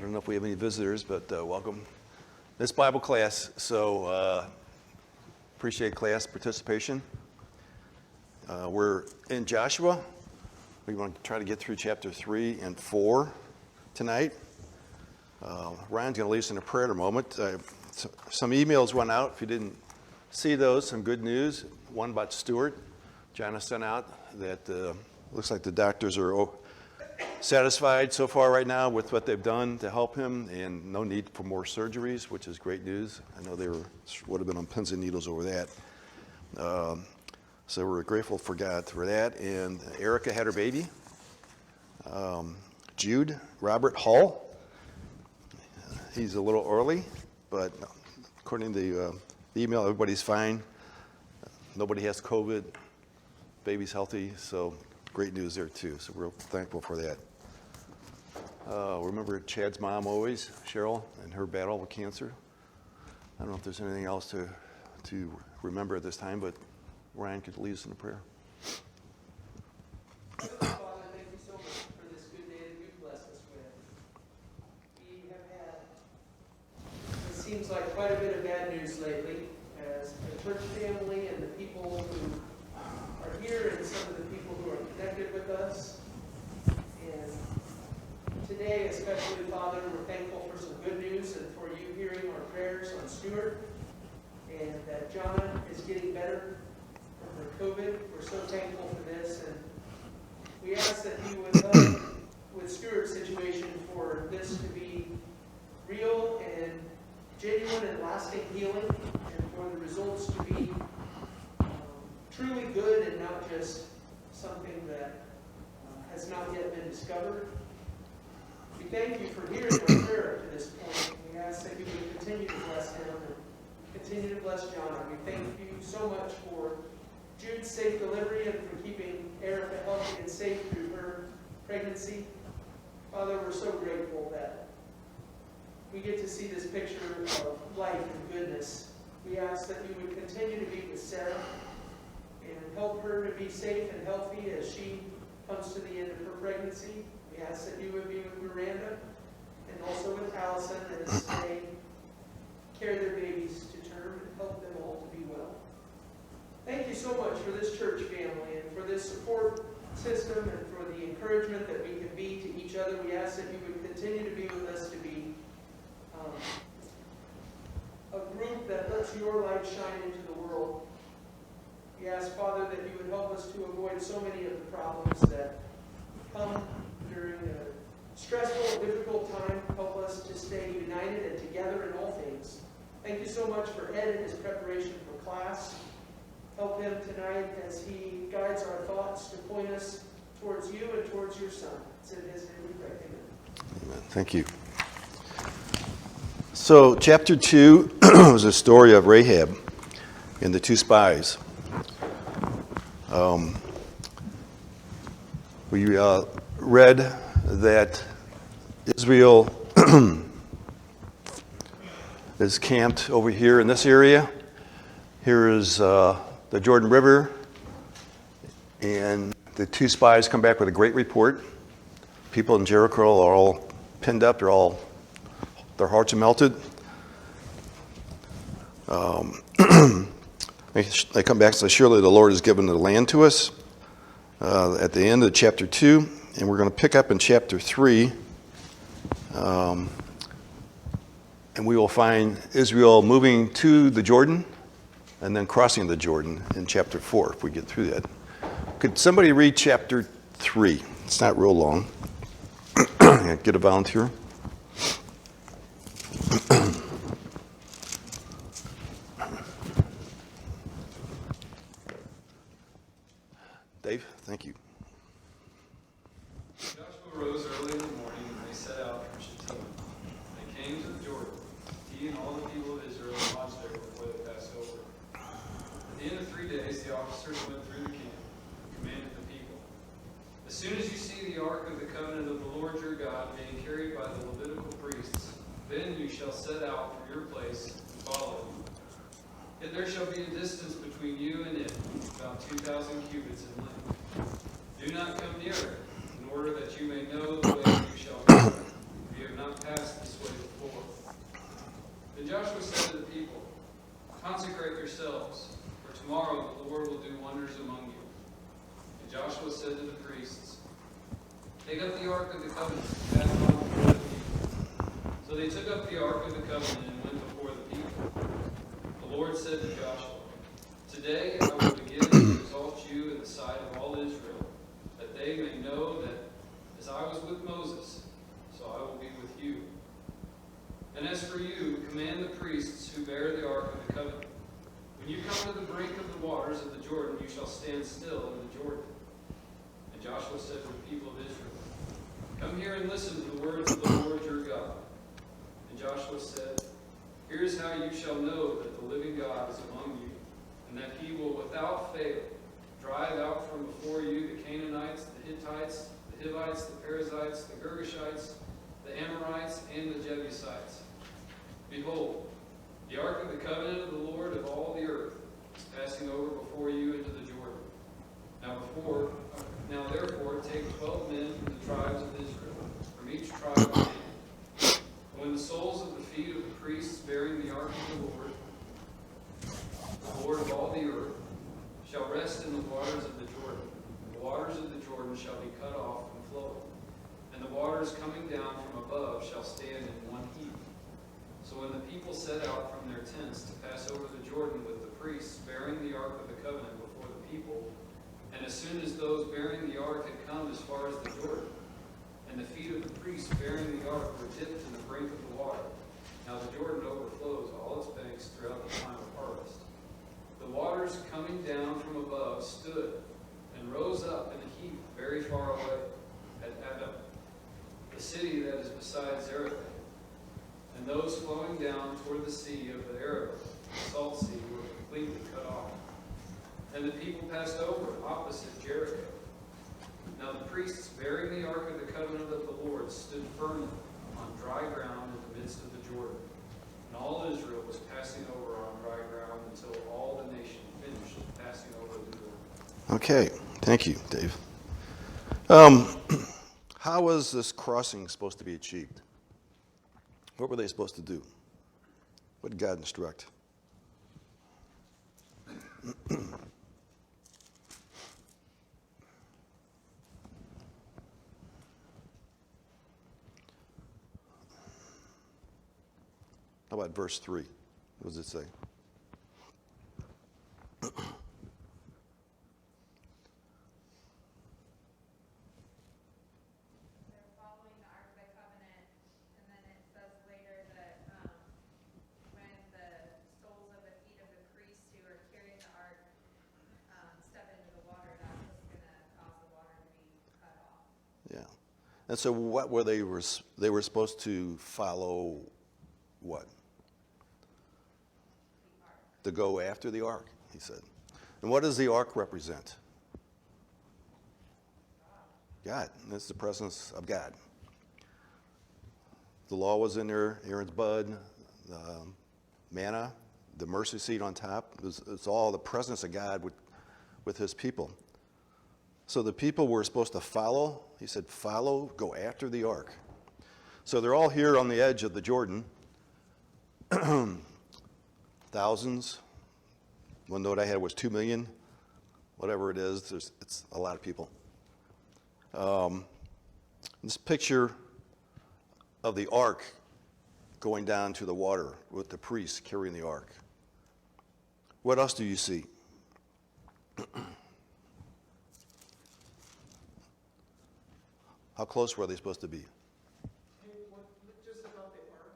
don't know if we have any visitors, but welcome. This Bible class, so appreciate class participation. We're in Joshua. We want to try to get through chapter 3 and 4 tonight. Ryan's going to lead us in a prayer in a moment. Some emails went out. If you didn't see those, some good news. One about Stuart. John has sent out that looks like the doctors are satisfied so far right now with what they've done to help him, and no need for more surgeries, which is great news. I know they would have been on pins and needles over that. So we're grateful for God for that. And Erica had her baby. Jude Robert Hall. He's a little early, but according to the email, everybody's fine. Nobody has COVID. Baby's healthy, so great news there too. So we're thankful for that. Remember Chad's mom always, Cheryl, and her battle with cancer. I don't know if there's anything else to remember at this time, but Ryan could lead us in a prayer. Father, thank you so much for this good day that you've blessed us with. We have had, it seems like, quite a bit of bad news lately as a church family and the people who are here and some of the people who are connected with us. And today, especially, Father, we're thankful for some good news and for you hearing our prayers on Stuart, and that John is getting better from the COVID. We're so thankful for this, and we ask that you would help with Stuart's situation for this to be real and genuine and lasting healing, and for the results to be truly good and not just something that has not yet been discovered. We thank you for hearing our prayer up to this point. We ask that you would continue to bless him and continue to bless John. We thank you so much for Jude's safe delivery and for keeping Erica healthy and safe through her pregnancy. Father, we're so grateful that we get to see this picture of life and goodness. We ask that you would continue to be with Sarah and help her to be safe and healthy as she comes to the end of her pregnancy. We ask that you would be with Miranda and also with Allison as they carry their babies to term and help them all to be well. Thank you so much for this church family and for this support system and for the encouragement that we can be to each other. We ask that you would continue to be with us to be a group that lets your light shine into the world. We ask, Father, that you would help us to avoid so many of the problems that come during a stressful, difficult time. Help us to stay united and together in all things. Thank you so much for Ed and his preparation for class. Help him tonight as he guides our thoughts to point us towards you and towards your Son. It's in his name we pray. Amen. Amen. Thank you. So chapter 2 was a story of Rahab and the two spies. We read that Israel is camped over here in this area. Here is the Jordan River, and the two spies come back with a great report. People in Jericho are all pinned up. Their hearts are melted. They come back and say, surely the Lord has given the land to us at the end of chapter 2. And we're going to pick up in chapter 3. And we will find Israel moving to the Jordan and then crossing the Jordan in chapter 4 if we get through that. Could somebody read chapter 3? It's not real long. Get a volunteer. Dave, thank you. Joshua rose early in the morning, and they set out from Shittim. They came to the Jordan. He and all the people of Israel lodged there before they passed over. At the end of 3 days, the officers went through the camp and commanded the people, as soon as you see the ark of the covenant of the Lord your God being carried by the Levitical priests, then you shall set out from your place and follow it. Yet there shall be a distance between you and it, about 2,000 cubits in length. Do not come near it, in order that you may know the way you shall go. You have not passed Take up the ark of the covenant, and pass on before the people. So they took up the ark of the covenant and went before the people. The Lord said to Joshua, "Today I will begin to exalt you in the sight of all Israel, that they may know that as I was with Moses, so I will be with you. And as for you, command the priests who bear the ark of the covenant. When you come to the brink of the waters of the Jordan, you shall stand still in the Jordan." And Joshua said to the people of Israel, "Come here and listen to the words of the Lord your God." And Joshua said, "Here is how you shall know that the living God is among you, and that he will without fail drive out from before you the Canaanites, the Hittites, the Hivites, the Perizzites, the Girgashites, the Amorites, and the Jebusites. Behold, the ark of the covenant of the Lord of all the earth is passing over before you into the Jordan. Now therefore take 12 men from the tribes of Israel, from each tribe of man. And when the soles of the feet of the priests bearing the ark of the Lord of all the earth, shall rest in the waters of the Jordan, the waters of the Jordan shall be cut off from flowing, and the waters coming down from above shall stand in one heap. So when the people set out from their tents to pass over the Jordan with the priests bearing the ark of the covenant before the people, and as soon as those bearing the ark had come as far as the Jordan, and the feet of the priests bearing the ark were dipped in the brink of the water, now the Jordan overflows all its banks throughout the time of harvest. The waters coming down from above stood and rose up in a heap very far away at Adam, the city that is beside Zarephath. And those flowing down toward the sea of the Arabah, the salt sea, were completely cut off. And the people passed over opposite Jericho. Now the priests bearing the ark of the covenant of the Lord stood firmly on dry ground in the midst of the Jordan. And all Israel was passing over on dry ground until all the nation finished passing over the Jordan. Okay, thank you, Dave. How was this crossing supposed to be achieved? What were they supposed to do? What did God instruct? How about verse 3? What does it say? Yeah. And so what were they were supposed to follow what? To go after the ark, he said. And what does the ark represent? God. It's the presence of God. The law was in there, Aaron's bud, the manna, the mercy seat on top. It's all the presence of God with his people. So the people were supposed to follow. He said, follow, go after the ark. So they're all here on the edge of the Jordan. Thousands. One note I had was 2 million. Whatever it is, it's a lot of people. This picture of the ark going down to the water with the priests carrying the ark. What else do you see? How close were they supposed to be? Hey, just about the ark,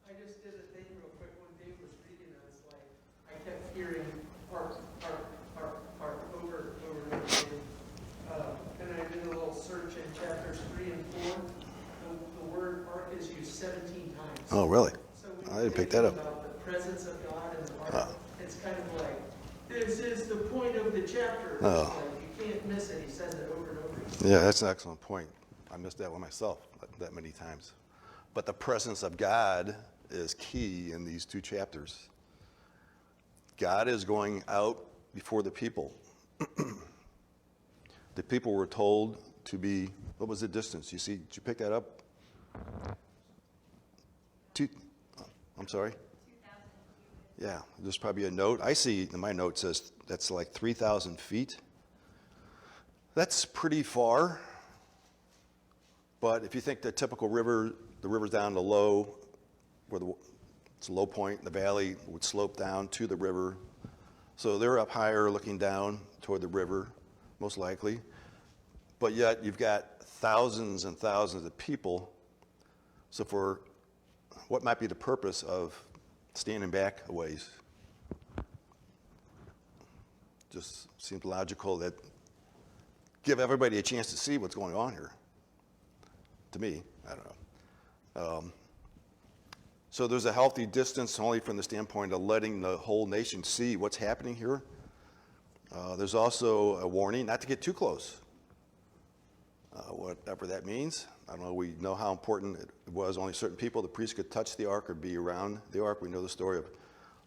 I just did a thing real quick when Dave was reading. I was like, I kept hearing ark, over and over again. And I did a little search in chapters 3 and 4. The word ark is used 17 times. Oh, really? So I didn't pick that up. About the presence of God in the ark, it's kind of like, this is the point of the chapter. It's like, you can't miss it. He says it over and over again. Yeah, that's an excellent point. I missed that one myself that many times. But the presence of God is key in these two chapters. God is going out before the people. The people were told to be, what was the distance? Did you pick that up? I'm sorry? 2,000 Yeah, there's probably a note. I see in my note says that's like 3,000 feet. That's pretty far. But if you think the typical river, the river's down the low, it's a low point in the valley, would slope down to the river. So they're up higher looking down toward the river, most likely. But yet you've got thousands and thousands of people. So for what might be the purpose of standing back a ways? Just seems logical that give everybody a chance to see what's going on here. To me, I don't know. So there's a healthy distance only from the standpoint of letting the whole nation see what's happening here. There's also a warning not to get too close. Whatever that means. I don't know. We know how important it was. Only certain people, the priests, could touch the ark or be around the ark. We know the story of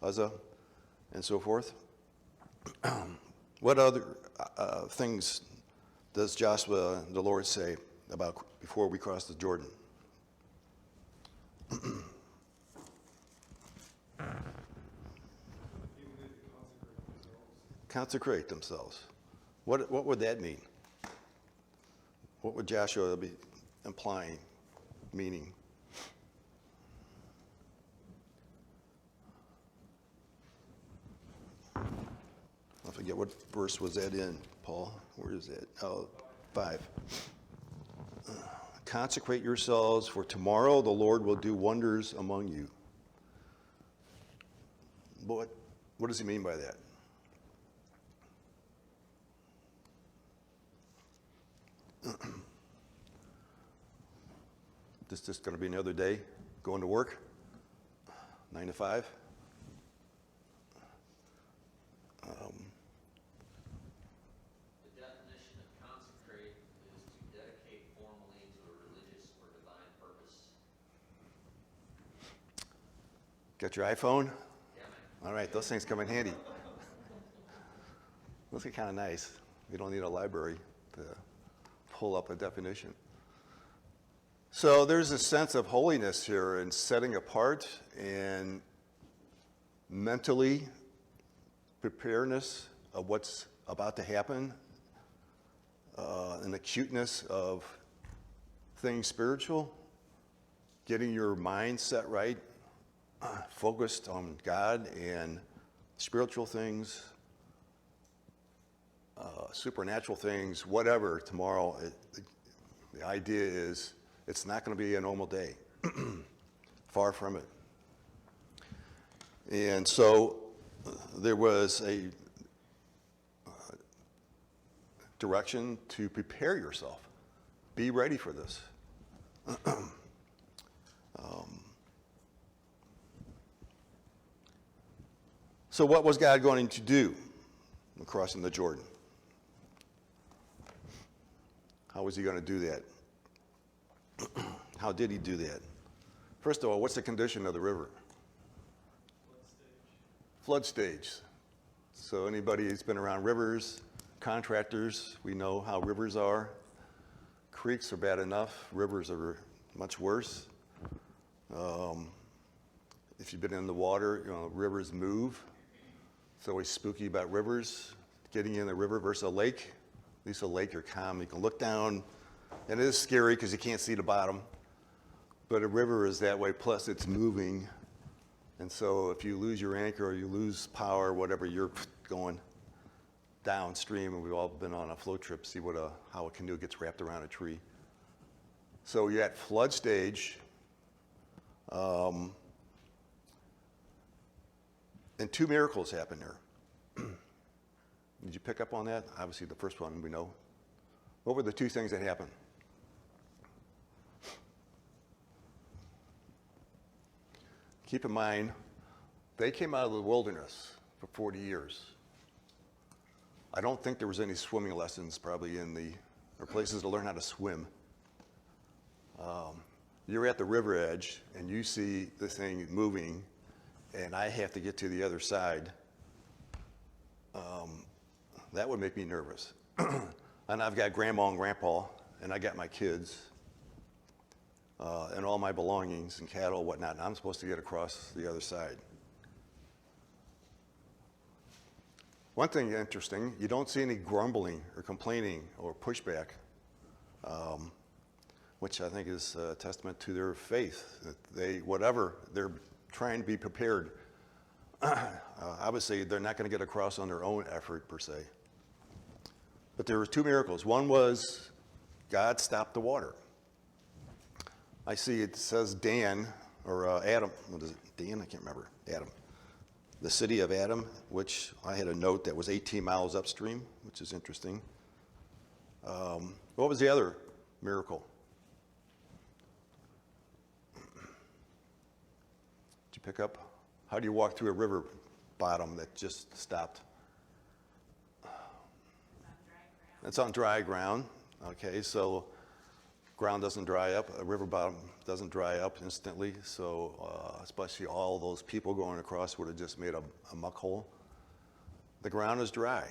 Uzzah and so forth. What other things does Joshua, the Lord, say about before we cross the Jordan? Consecrate themselves. What would that mean? What would Joshua be implying, meaning? I forget what verse was that in, Paul. Where is that? Oh, 5. Consecrate yourselves, for tomorrow the Lord will do wonders among you. What does he mean by that? This is just going to be another day going to work, 9 to 5. The definition of consecrate is to dedicate formally to a religious or divine purpose. Got your iPhone? Yeah, man. All right, those things come in handy. Those are kind of nice. You don't need a library to pull up a definition. So there's a sense of holiness here and setting apart and mentally preparedness of what's about to happen, an acuteness of things spiritual, getting your mind set right, focused on God and spiritual things, supernatural things, whatever tomorrow. The idea is it's not going to be a normal day. Far from it. And so there was a direction to prepare yourself. Be ready for this. So what was God going to do in crossing the Jordan? How was he going to do that? How did he do that? First of all, what's the condition of the river? Flood stage. So anybody who's been around rivers, contractors, we know how rivers are. Creeks are bad enough. Rivers are much worse. If you've been in the water, rivers move. It's always spooky about rivers. Getting in the river versus a lake. At least a lake, you're calm. You can look down, and it is scary because you can't see the bottom. But a river is that way, plus it's moving. And so if you lose your anchor or you lose power, whatever, you're going downstream. And we've all been on a float trip, see how a canoe gets wrapped around a tree. So you're at flood stage. And 2 miracles happen there. Did you pick up on that? Obviously, the first one we know. What were the 2 things that happened? Keep in mind, they came out of the wilderness for 40 years. I don't think there was any swimming lessons probably or places to learn how to swim. You're at the river edge, and you see the thing moving, and I have to get to the other side. That would make me nervous. And I've got grandma and grandpa, and I got my kids, and all my belongings and cattle, whatnot, and I'm supposed to get across the other side. One thing interesting, you don't see any grumbling or complaining or pushback. which I think is a testament to their faith. That they're trying to be prepared. Obviously, they're not going to get across on their own effort, per se. But there were two miracles. One was God stopped the water. I see it says Dan, or Adam. What is it? Dan? I can't remember. Adam. The city of Adam, which I had a note that was 18 miles upstream, which is interesting. What was the other miracle? Did you pick up? How do you walk through a river bottom that just stopped? It's on dry ground. Okay, so ground doesn't dry up. A river bottom doesn't dry up instantly. So especially all those people going across would have just made a muck hole. The ground is dry.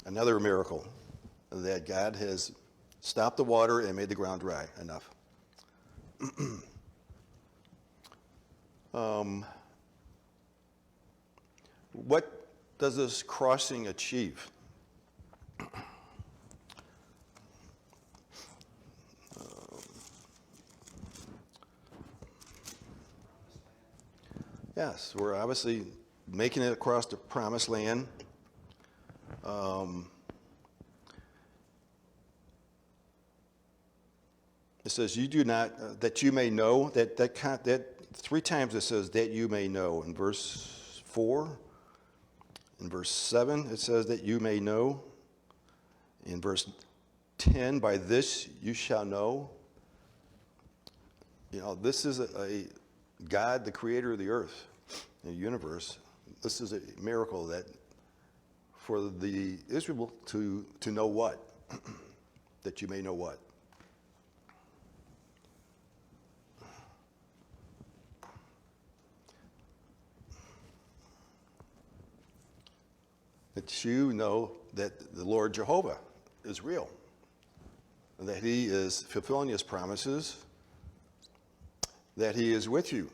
Another miracle, that God has stopped the water and made the ground dry enough. What does this crossing achieve? Yes, we're obviously making it across the promised land. It says, "You do not, that you may know," that 3 times it says, "that you may know." In verse 4, in verse 7, it says, "that you may know." In verse 10, "by this you shall know." You know, this is a God, the creator of the earth, the universe. This is a miracle that for the Israel to know what? That you may know what? That you know that the Lord Jehovah is real, and that he is fulfilling his promises, that he is with you.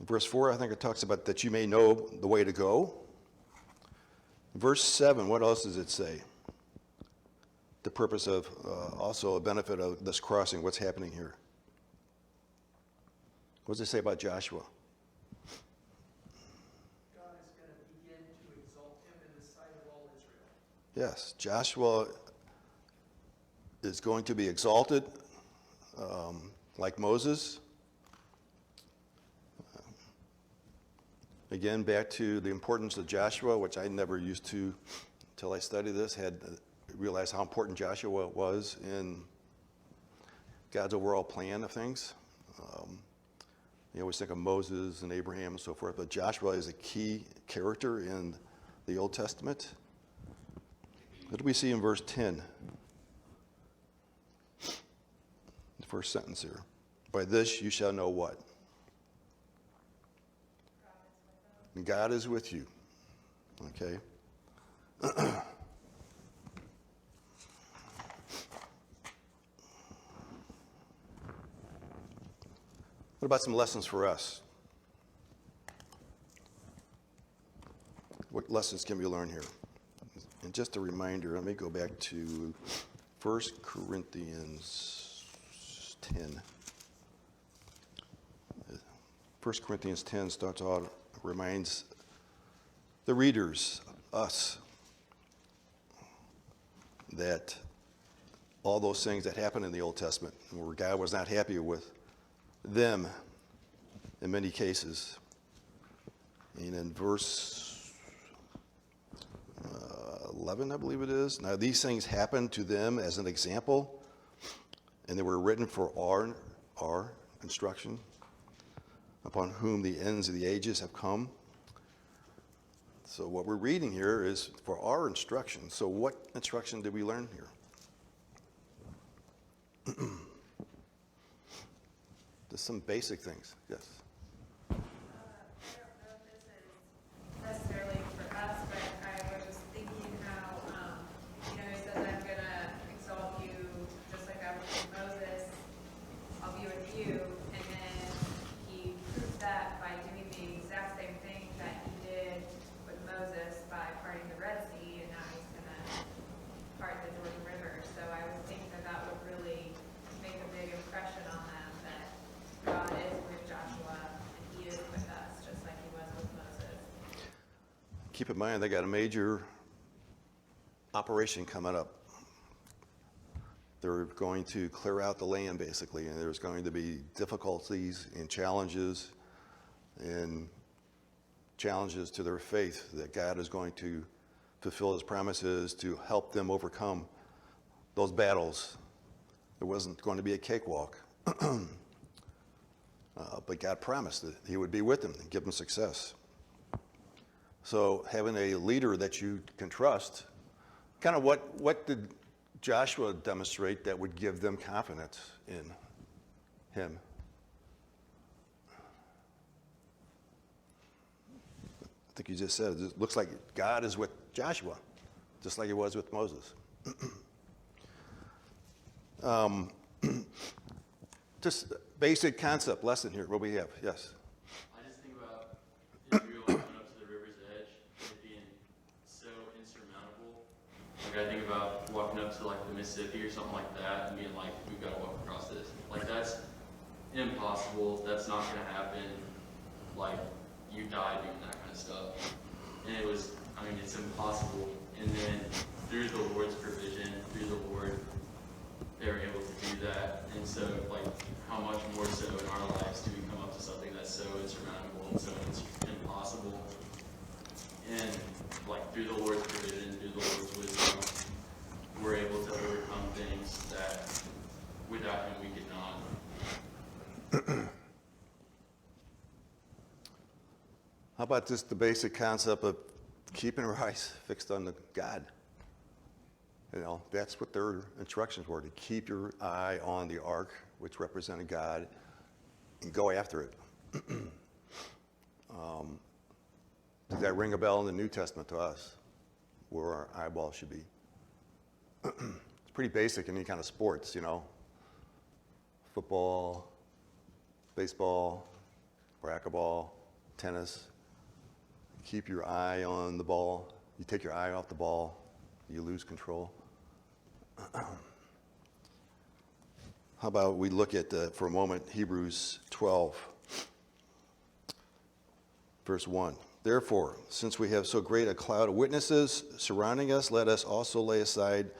In verse 4, I think it talks about that you may know the way to go. Verse 7, what else does it say? The purpose of, also a benefit of this crossing, what's happening here. What does it say about Joshua? God is going to begin to exalt him in the sight of all Israel. Yes, Joshua is going to be exalted like Moses. Again, back to the importance of Joshua, which I never used to, until I studied this, had realized how important Joshua was in God's overall plan of things. You always think of Moses and Abraham and so forth, but Joshua is a key character in the Old Testament. What do we see in verse 10? The first sentence here. "By this you shall know what?" God is with you. Okay? What about some lessons for us? What lessons can we learn here? And just a reminder, let me go back to 1 Corinthians 10. 1 Corinthians 10 starts out, reminds the readers, us, that all those things that happened in the Old Testament, where God was not happy with them in many cases. And in verse 11, I believe it is, "Now these things happened to them as an example, and they were written for our instruction, upon whom the ends of the ages have come." So what we're reading here is for our instruction. So what instruction did we learn here? Just some basic things. Yes. I don't know if this is necessarily for us, but I was just thinking how, he says, "I'm going to exalt you just like I was with Moses. I'll be with you." And then he proves that by doing the exact same thing that he did with Moses by parting the Red Sea, and now he's going to part the Jordan River. So I was thinking keep in mind, they got a major operation coming up. They're going to clear out the land, basically, and there's going to be difficulties and challenges to their faith that God is going to fulfill his promises to help them overcome those battles. It wasn't going to be a cakewalk. But God promised that he would be with them and give them success. So having a leader that you can trust, kind of what did Joshua demonstrate that would give them confidence in him? I think you just said it. It looks like God is with Joshua, just like he was with Moses. Just basic concept lesson here. What we have? Yes. I just think about Israel coming up to the river's edge and it being so insurmountable. Like I think about walking up to like the Mississippi or something like that and being like, we've got to walk across this. Like that's impossible. That's not going to happen. Like you die doing that kind of stuff. And it was, I mean, it's impossible. And then through the Lord's provision, through the Lord, they were able to do that. And so, like, how much more so in our lives do we come up to something that's so insurmountable and so impossible? And, like, through the Lord's provision, through the Lord's wisdom, we're able to overcome things that without him we could not. How about just the basic concept of keeping our eyes fixed on the God? You know, that's what their instructions were, to keep your eye on the ark, which represented God, and go after it. Does that ring a bell in the New Testament to us, where our eyeball should be? It's pretty basic in any kind of sports, you know. Football, baseball, racquetball, tennis. Keep your eye on the ball. You take your eye off the ball, you lose control. How about we look at, for a moment, Hebrews 12, verse 1. Therefore, since we have so great a cloud of witnesses surrounding us, let us also lay aside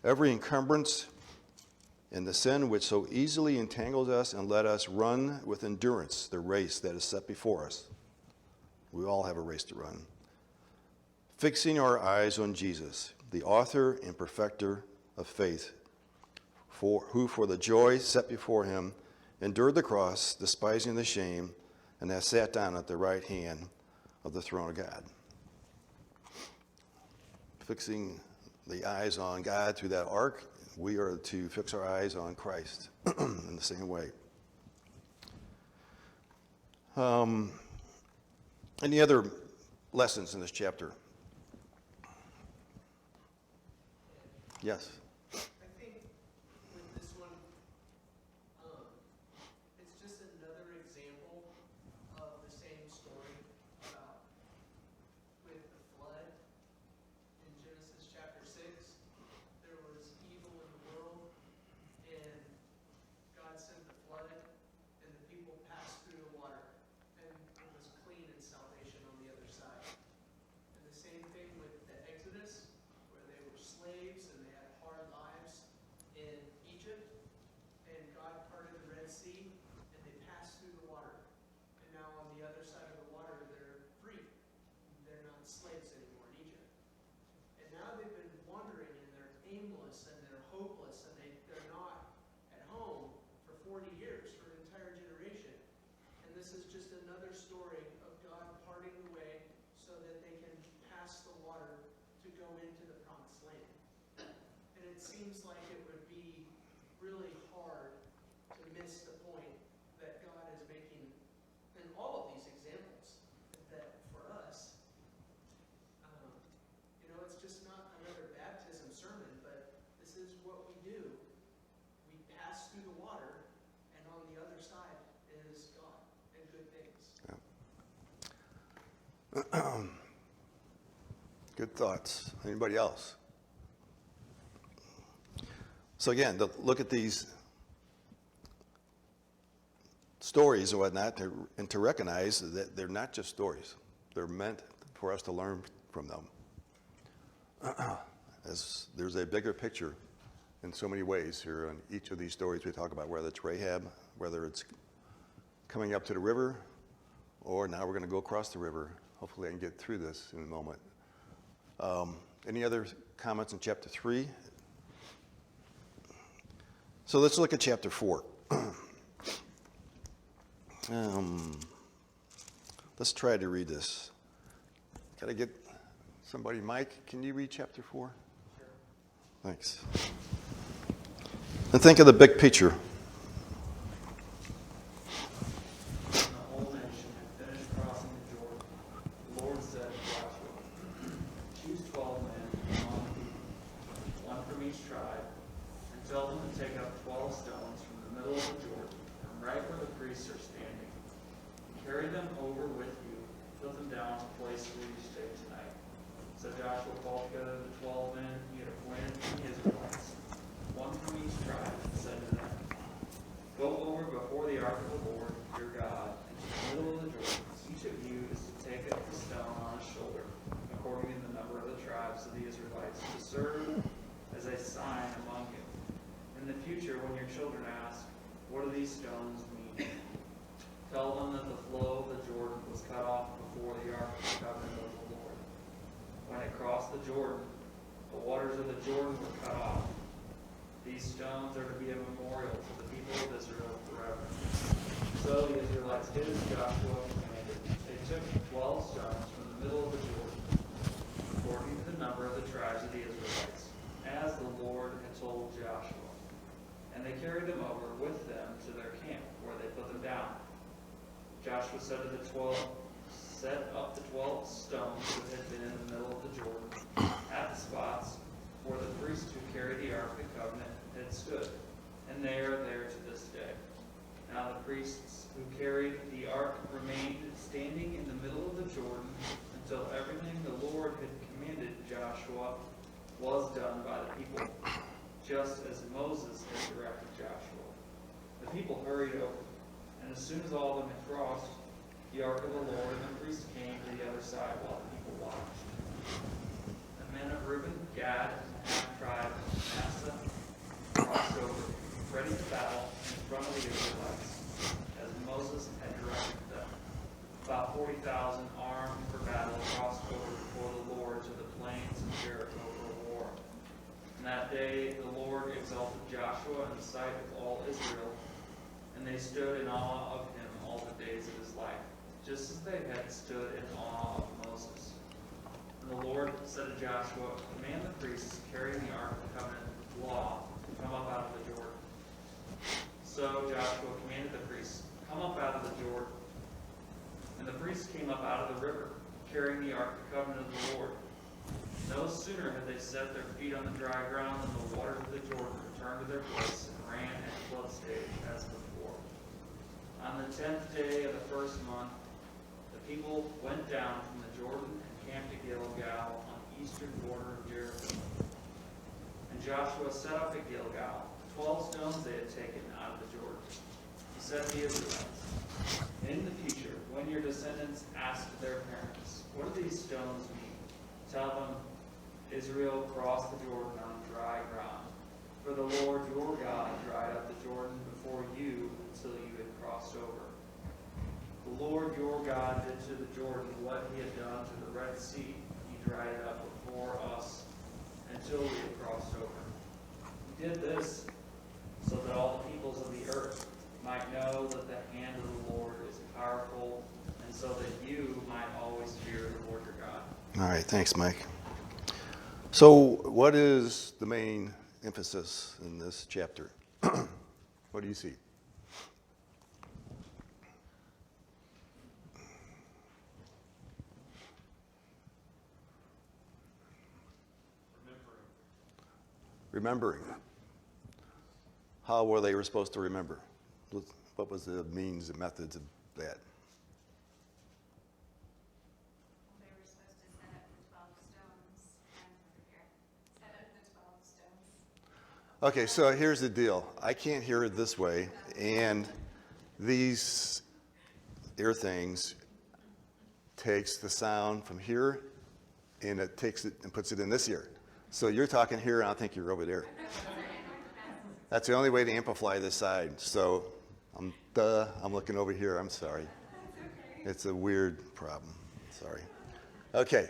every encumbrance and the sin which so easily entangles us, and let us run with endurance the race that is set before us. We all have a race to run. Fixing our eyes on Jesus, the author and perfecter of faith, who for the joy set before him endured the cross, despising the shame, and has sat down at the right hand of the throne of God. Fixing the eyes on God through that ark, we are to fix our eyes on Christ in the same way. Any other lessons in this chapter? Yes. I think with this one, it's just another example of the same story about with the flood in Genesis chapter 6. There was evil in the world, and God sent the flood, and the people passed through the water, and it was clean and salvation on the other side. And the same thing with the Exodus, where they were slaves and they had hard lives in Egypt, and God parted the Red Sea, and they passed through the water. And now on the other side of the water, they're free. They're not slaves anymore in Egypt. And now they've been wandering, and they're aimless, and they're hopeless, and they're not at home for 40 years, for an entire generation. And this is just another story of God parting the way so that they can pass the water to go into the promised land. And it seems like it would be really hard to miss the point that God is making in all of these examples, that for us, it's just not another baptism sermon, but this is what we do. We pass through the water, and on the other side is God and good things. Good thoughts. Anybody else? So again, look at these stories and whatnot, and to recognize that they're not just stories. They're meant for us to learn from them. As there's a bigger picture in so many ways here in each of these stories we talk about, whether it's Rahab, whether it's coming up to the river, or now we're going to go across the river. Hopefully I can get through this in a moment. Any other comments in chapter 3? So let's look at chapter 4. Let's try to read this. Got to get somebody, Mike, can you read chapter 4? Sure. Thanks. And think of the big picture. The whole nation had finished crossing the Jordan. The Lord said to Joshua, choose 12 men among the people, one from each tribe, and tell them to take up 12 stones from the middle of the Jordan, from right where the priests are standing. Carry them over with you, put them down to the place where you stay tonight. So Joshua called together the 12 men he had appointed from the Israelites, one from each tribe, and said to them, go over before the ark of the Lord your God into the middle of the Jordan. Each of you is to take up the stone on his shoulder, according to the number of the tribes of the Israelites, to serve as a sign among you. In the future, when your children ask, what do these stones mean? Tell them that the flow of the Jordan was cut off before the ark of the covenant of the Lord. When it crossed the Jordan, the waters of the Jordan were cut off. These stones are to be a memorial to the people of Israel forever. So the Israelites did as Joshua commanded. They took 12 stones from the middle of the Jordan, according to the number of the tribes of the Israelites, as the Lord had told Joshua. And they carried them over with them to their camp, where they put them down. Joshua said to the 12, set up the 12 stones that had been in the middle of the Jordan, at the spots where the priests who carried the Ark of the Covenant had stood, and they are there to this day. Now the priests who carried the Ark remained standing in the middle of the Jordan until everything the Lord had commanded Joshua was done by the people, just as Moses had directed Joshua. The people hurried over, and as soon as all of them had crossed, the Ark of the Lord and the priests came to the other side while the people watched. The men of Reuben, Gad, and half tribe of Manasseh crossed over, ready to battle in front of the Israelites, as Moses had directed them. About 40,000 armed for battle crossed over before the Lord to the plains of Jericho for war. And that day the Lord exalted Joshua in the sight of all Israel, and they stood in awe of him all the days of his life, just as they had stood in awe of Moses. And the Lord said to Joshua, command the priests carrying the Ark of the Covenant law to come up out of the Jordan. So Joshua commanded the priests, come up out of the Jordan. And the priests came up out of the river, carrying the Ark of the Covenant of the Lord. No sooner had they set their feet on the dry ground than the waters of the Jordan returned to their place and ran at flood stage as before. On the 10th day of the first month, the people went down from the Jordan and camped at Gilgal on the eastern border of Jericho. And Joshua set up at Gilgal 12 stones they had taken out of the Jordan. He said to the Israelites, in the future, when your descendants ask their parents, what do these stones mean? Tell them, Israel crossed the Jordan on dry ground. For the Lord your God dried up the Jordan before you until you had crossed over. The Lord your God did to the Jordan what he had done to the Red Sea. He dried it up before us until we had crossed over. He did this so that all the peoples of the earth might know that the hand of the Lord is powerful, and so that you might always fear the Lord your God. All right, thanks, Mike. So what is the main emphasis in this chapter? What do you see? Remembering. How were they supposed to remember? What was the means and methods of that? They were supposed to set up the 12 stones and set up the 12 stones. Okay, so here's the deal. I can't hear it this way, and these ear things takes the sound from here and it takes it and puts it in this ear. So you're talking here, and I think you're over there. That's the only way to amplify this side. So I'm looking over here. I'm sorry. It's a weird problem. Sorry. Okay.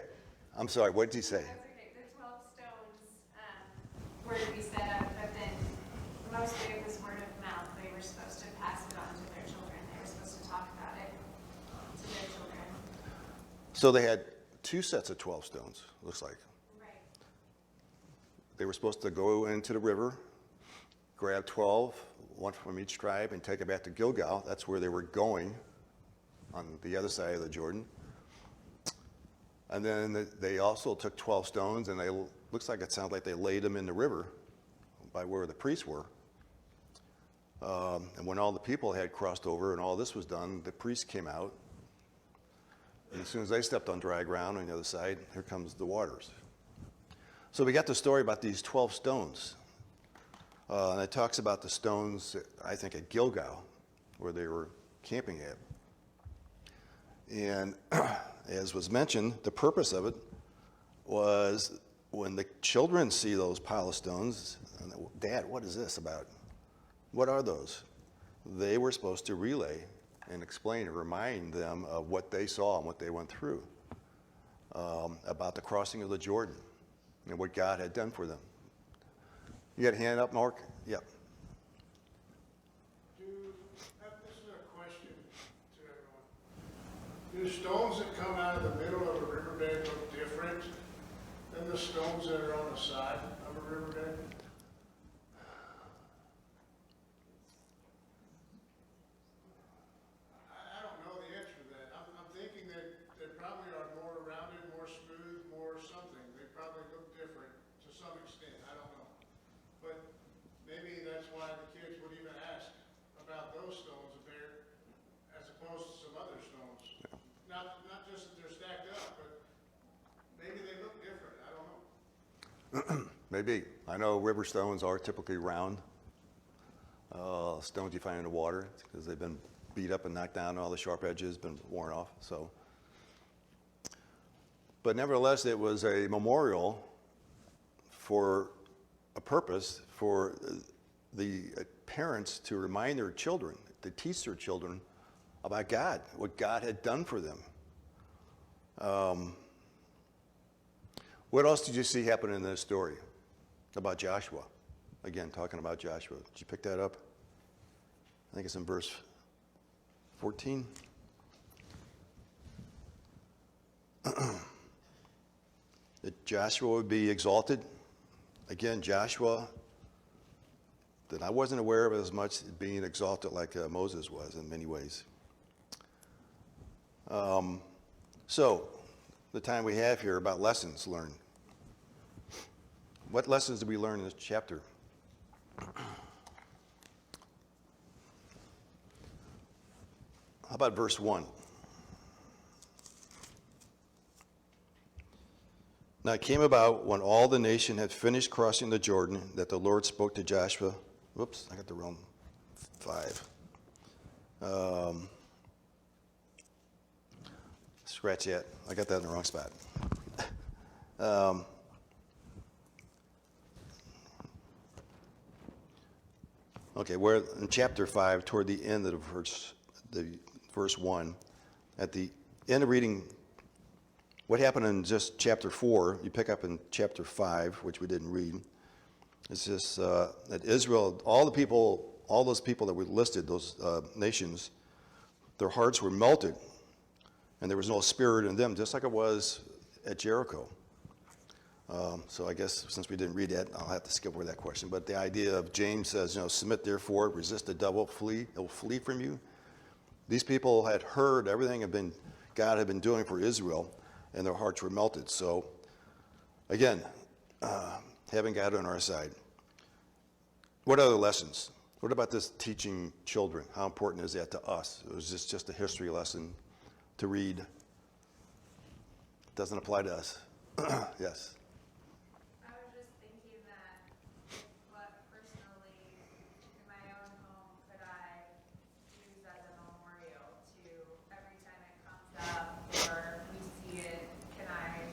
I'm sorry. What did you say? That's okay. The 12 stones were to be set up, but then mostly it was word of mouth. They were supposed to pass it on to their children. They were supposed to talk about it to their children. So they had 2 sets of 12 stones, looks like. Right. They were supposed to go into the river, grab 12, one from each tribe, and take it back to Gilgal. That's where they were going, on the other side of the Jordan. And then they also took 12 stones, and looks like it sounds like they laid them in the river by where the priests were. And when all the people had crossed over and all this was done, the priests came out. And as soon as they stepped on dry ground on the other side, here comes the waters. So we got the story about these 12 stones. And it talks about the stones, I think, at Gilgal, where they were camping at. And as was mentioned, the purpose of it was when the children see those pile of stones, Dad, what is this about? What are those? They were supposed to relay and explain and remind them of what they saw and what they went through, about the crossing of the Jordan and what God had done for them. You got a hand up, Mark? Yep. This is a question to everyone. Do stones that come out of the middle of a riverbed look different than the stones that are on the side of a riverbed? I don't know the answer to that. I'm thinking that they probably are more rounded, more smooth, more something. They probably look different to some extent. I don't know. But maybe that's why the kids would even ask about those stones if they're, as opposed to some other stones. Not just that they're stacked up, but maybe they look different. I don't know. Maybe. I know river stones are typically round. Stones you find in the water because they've been beat up and knocked down, all the sharp edges been worn off. So, but nevertheless, it was a memorial for a purpose for the parents to remind their children, to teach their children about God, what God had done for them. What else did you see happen in this story about Joshua? Again, talking about Joshua. Did you pick that up? I think it's in verse 14. That Joshua would be exalted. Again, Joshua, that I wasn't aware of as much being exalted like Moses was in many ways. So, the time we have here about lessons learned. What lessons did we learn in this chapter? How about verse 1? Now it came about when all the nation had finished crossing the Jordan that the Lord spoke to Joshua. Whoops, I got the wrong 5. Scratch that. I got that in the wrong spot. Okay, we're in chapter 5, toward the end of the verse 1. At the end of reading what happened in just chapter 4, you pick up in chapter 5, which we didn't read. It's just that Israel, all those people that were listed, those nations, their hearts were melted, and there was no spirit in them, just like it was at Jericho. So I guess since we didn't read that, I'll have to skip over that question. But the idea of James says, submit therefore, resist the devil, flee, he'll flee from you. These people had heard everything God had been doing for Israel, and their hearts were melted. So again, having God on our side. What other lessons? What about this teaching children? How important is that to us? It was just a history lesson to read. It doesn't apply to us. Yes. I was just thinking that what personally in my own home could I use as a memorial to every time it comes up or we see it, can I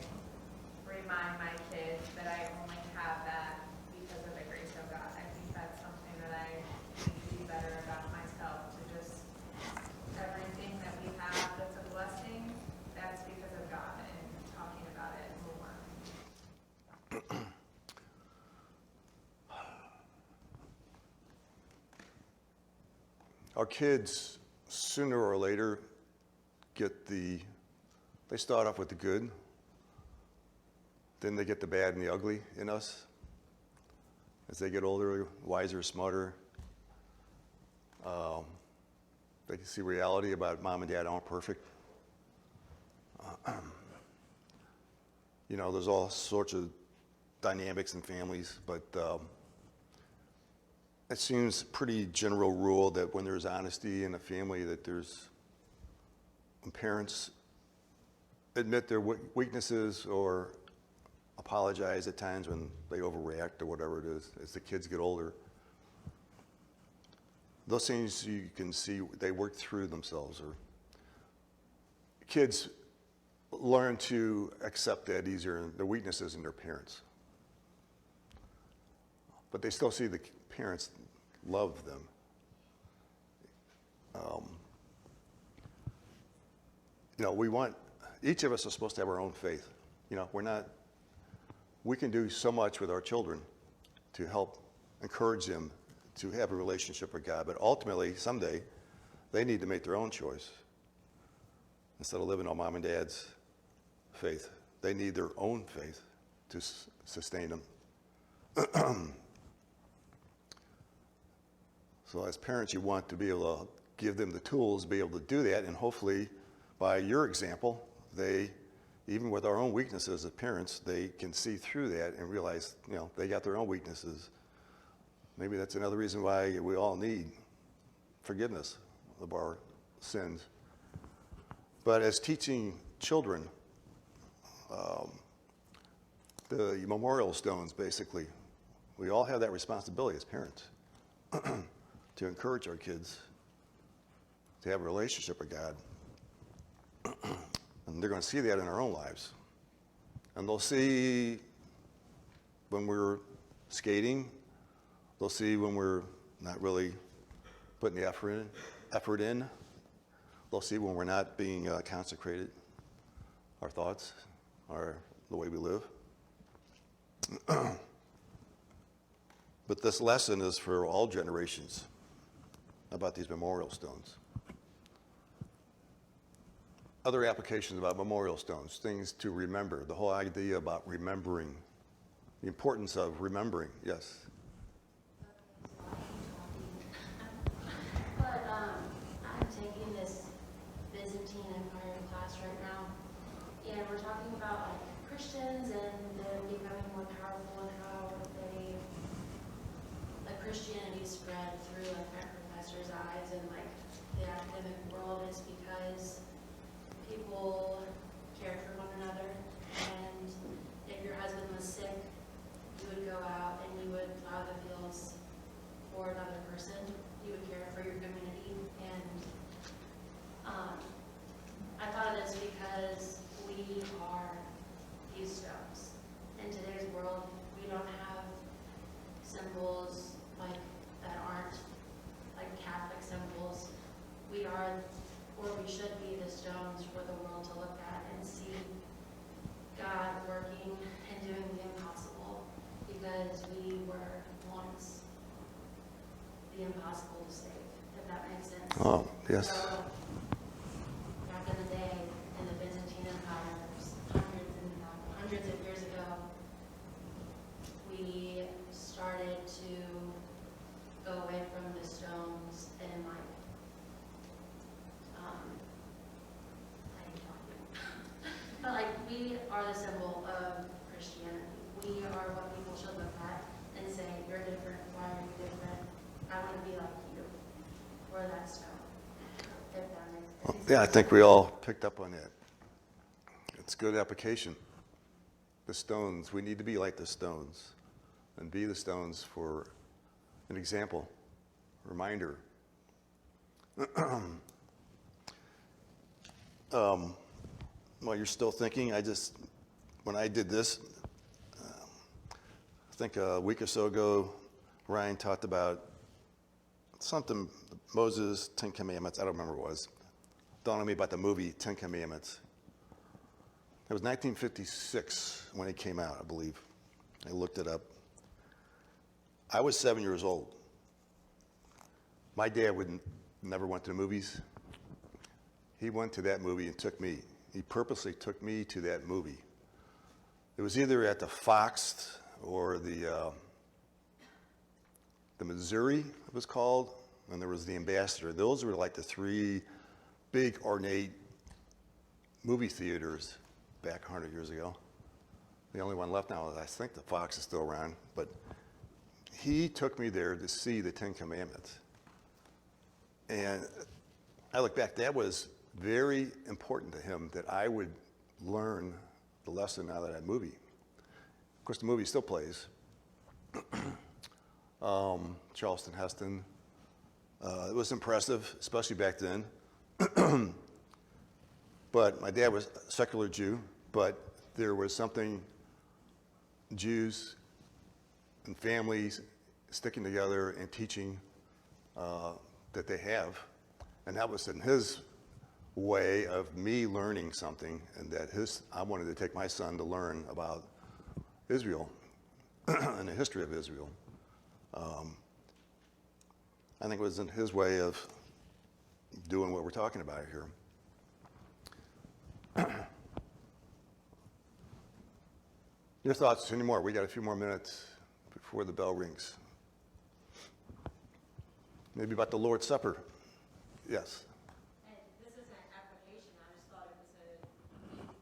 our kids, sooner or later, they start off with the good, then they get the bad and the ugly in us. As they get older, wiser, smarter, they can see reality about mom and dad aren't perfect. There's all sorts of dynamics in families, but it seems pretty general rule that when there's honesty in a family, that when parents admit their weaknesses or apologize at times when they overreact or whatever it is, as the kids get older, those things you can see, they work through themselves, or kids learn to accept that easier, the weaknesses in their parents. But they still see the parents love them. Each of us are supposed to have our own faith. We can do so much with our children to help encourage them to have a relationship with God, but ultimately, someday, they need to make their own choice. Instead of living on mom and dad's faith, they need their own faith to sustain them. So as parents, you want to be able to give them the tools to be able to do that, and hopefully, by your example, even with our own weaknesses as parents, they can see through that and realize, they got their own weaknesses. Maybe that's another reason why we all need forgiveness of our sins. But as teaching children, the memorial stones, basically, we all have that responsibility as parents to encourage our kids to have a relationship with God. And they're going to see that in our own lives. And they'll see when we're skating, they'll see when we're not really putting the effort in. They'll see when we're not being consecrated, our thoughts, the way we live. But this lesson is for all generations about these memorial stones. Other applications about memorial stones, things to remember, the whole idea about remembering, the importance of remembering, yes. But I'm taking this Byzantine Empire class right now, and we're talking about Christians and them becoming more powerful and how Christianity spread through my professor's eyes and the academic world is because people cared for one another, and if your husband was sick, you would go out and you would plow the fields for another person. You would care for your community, and I thought of this because we are these stones. In today's world, we don't have symbols that aren't Catholic symbols. We are, or we should be, the stones for the world to look at and see God working and doing the impossible, because we were once the impossible to save, if that makes sense. Oh, yes. So, back in the day, in the Byzantine Empire, hundreds of years ago, we started to go away from the stones and I hate talking. But we are the symbol of Christianity. We are what people should look at and say, you're different, why are you different? I want to be like you. We're that stone. If that makes sense. Yeah, I think we all picked up on that. It's good application. The stones, we need to be like the stones and be the stones for an example, reminder. While you're still thinking, when I did this, I think a week or so ago, Ryan talked about something, Moses, 10 Commandments, I don't remember what it was. Dawned on me about the movie 10 Commandments. It was 1956 when it came out, I believe. I looked it up. I was 7 years old. My dad never went to the movies. He went to that movie and took me. He purposely took me to that movie. It was either at the Fox or the Missouri, it was called, and there was the Ambassador. Those were like the three big ornate movie theaters back 100 years ago. The only one left now is, I think, the Fox is still around, but he took me there to see the Ten Commandments. And I look back, that was very important to him that I would learn the lesson out of that movie. Of course, the movie still plays. Charleston Heston. It was impressive, especially back then. But my dad was a secular Jew, but there was something Jews and families sticking together and teaching that they have. And that was in his way of me learning something, and that I wanted to take my son to learn about Israel and the history of Israel. I think it was in his way of doing what we're talking about here. Your thoughts anymore? We got a few more minutes before the bell rings. Maybe about the Lord's Supper. Yes. And this is an application, I just thought it was a neat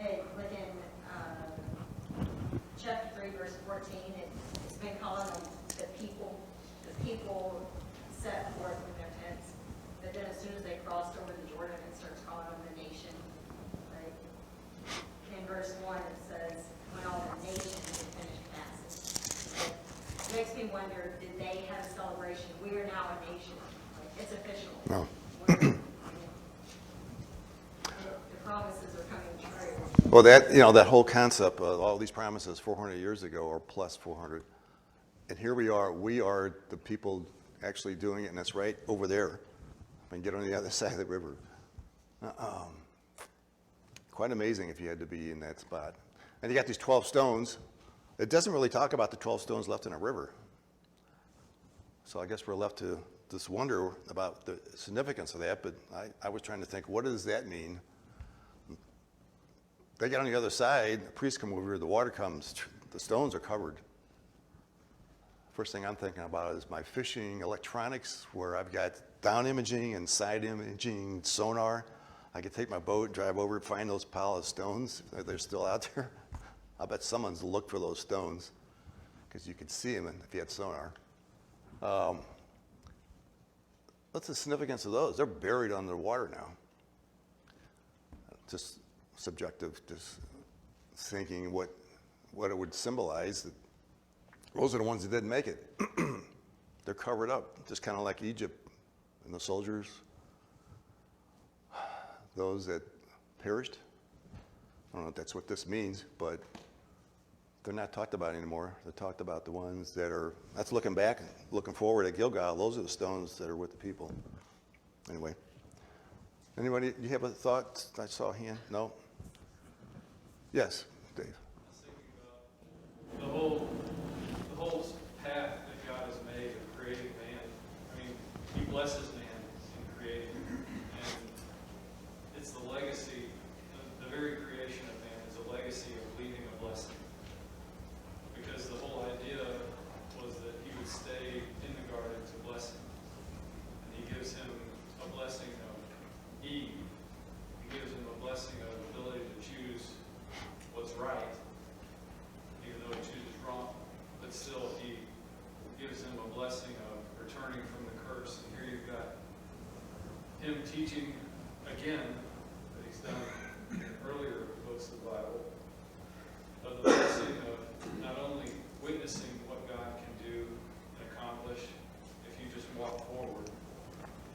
act. Within chapter 3, verse 14, it's been calling them the people. The people set forth in their tents. But then as soon as they crossed over the Jordan, it starts calling them the nation. Right? In verse 1, it says, when all the nations had finished passing. It makes me wonder, did they have a celebration? We are now a nation. It's official. No. The promises are coming true. Well, that whole concept of all these promises 400 years ago, or plus 400, and here we are the people actually doing it, and it's right over there. I mean, get on the other side of the river. Quite amazing if you had to be in that spot. And you got these 12 stones. It doesn't really talk about the 12 stones left in a river. So I guess we're left to just wonder about the significance of that, but I was trying to think, what does that mean? They get on the other side, the priests come over, the water comes, the stones are covered. First thing I'm thinking about is my fishing electronics, where I've got down imaging and side imaging sonar. I could take my boat, drive over, find those pile of stones. They're still out there. I bet someone's looked for those stones, because you could see them if you had sonar. What's the significance of those? They're buried under the water now. Just subjective, just thinking what it would symbolize. Those are the ones that didn't make it. They're covered up, just kind of like Egypt and the soldiers. Those that perished. I don't know if that's what this means, but they're not talked about anymore. They're talked about the ones that are, that's looking back, looking forward at Gilgal. Those are the stones that are with the people. Anyway. Anybody, you have a thought? I saw a hand. No? Yes, Dave. I was thinking about the whole path that God has made of creating man. I mean, He blesses man in creating him. And it's the legacy, the very creation of man is a legacy of leaving a blessing. Because the whole idea was that He would stay in the garden to bless him. And He gives him a blessing of Eve. He gives him a blessing of ability to choose what's right, even though he chooses wrong. But still, He gives him a blessing of returning from the curse. And here you've got Him teaching again, that He's done in earlier books of the Bible, of the blessing of not only witnessing what God can do and accomplish if you just walk forward,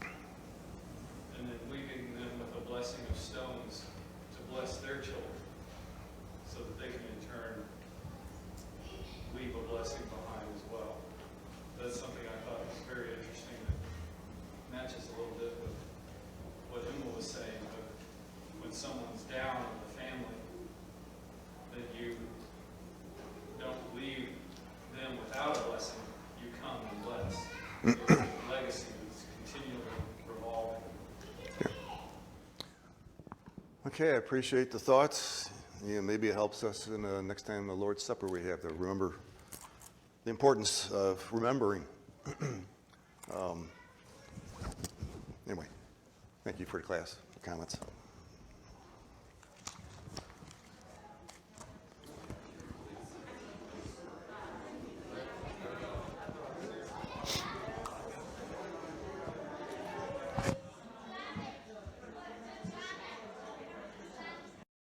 and then leaving them with a blessing of stones to bless their children, so that they can in turn leave a blessing behind as well. That's something I thought was very interesting, that matches a little bit with what Emma was saying, of when someone's down in the family, that you don't leave them without a blessing, you come and bless. It's a legacy that's Okay, I appreciate the thoughts. Yeah, maybe it helps us in the next time the Lord's Supper we have to remember the importance of remembering. Anyway, thank you for the class comments.